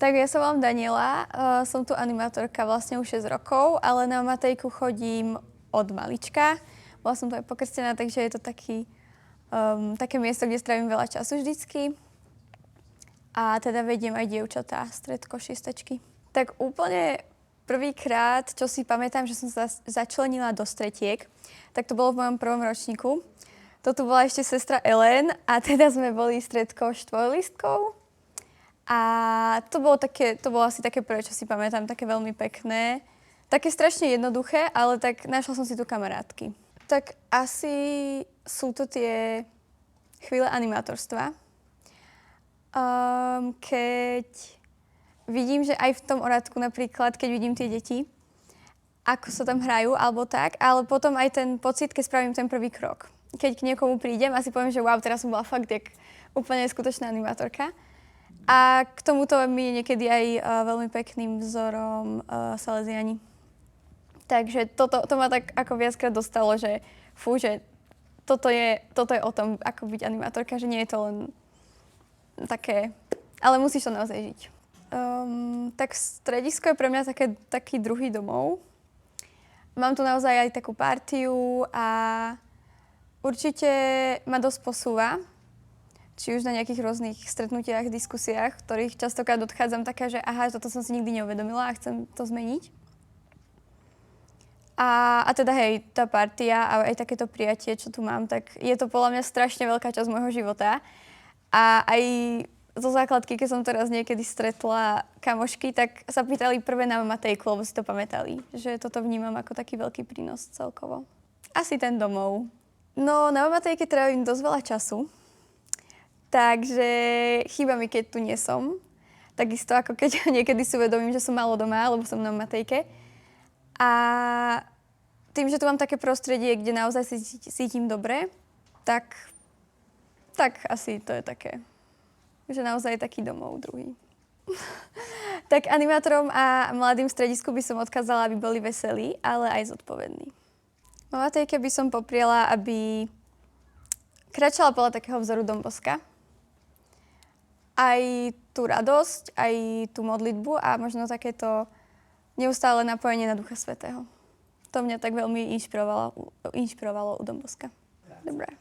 Tak ja sa volám Daniela, som tu animátorka vlastne už 6 rokov, ale na Matejku chodím od malička. Bola som tu aj pokrstená, takže je to také miesto, kde strávim veľa času vždycky. A teda vediem aj dievčatá, stredko, šiestečky. Tak úplne prvýkrát, čo si pamätám, že som sa začlenila do stretiek, tak to bolo v mojom prvom ročníku. To tu bola ešte sestra Ellen a teda sme boli stredko štvorlistkou. A to bolo asi také prvé, čo si pamätám, také veľmi pekné. Také strašne jednoduché, ale tak našla som si tu kamarátky. Tak asi sú to tie chvíle animátorstva. Keď vidím, že aj v tom orátku napríklad, keď vidím tie deti, ako sa tam hrajú alebo tak, ale potom aj ten pocit, keď spravím ten prvý krok. Keď k niekomu prídem a si poviem, že wow, teraz som bola fakt jak úplne skutočná animátorka. A k tomuto mi je niekedy aj veľmi pekným vzorom Salesiani. Takže to ma tak ako viackrát dostalo, že že toto je o tom, ako byť animátorka, že nie je to len také, ale musíš to naozaj žiť. Tak stredisko je pre mňa taký druhý domov. Mám tu naozaj aj takú partiu a určite ma dosť posúva. Či už na nejakých rôznych stretnutiach, diskusiách, v ktorých častokrát odchádzam taká, že aha, toto som si nikdy neuvedomila a chcem to zmeniť. A teda hej, tá partia a aj takéto prijatie, čo tu mám, tak je to podľa mňa strašne veľká časť môjho života. A aj zo základky, keď som teraz niekedy stretla kamošky, tak sa pýtali prvé na Matejku, lebo si to pamätali. Že toto vnímam ako taký veľký prínos celkovo. Asi ten domov. No, na Matejke trávim dosť veľa času. Takže chýba mi, keď tu nie som. Takisto ako keď niekedy si uvedomím, že som málo doma, lebo som na Matejke. A tým, že tu mám také prostredie, kde naozaj si cítim dobre, tak asi to je také, že naozaj je taký domov druhý. Tak animátorom a mladým v stredisku by som odkázala, aby boli veselí, ale aj zodpovední. Na Matejke by som popriela, aby kráčala podľa takého vzoru Don Bosca. Aj tú radosť, aj tú modlitbu a možno takéto neustále napojenie na Ducha Svätého. To mňa tak veľmi inšpirovalo u Don Bosca. Dobre.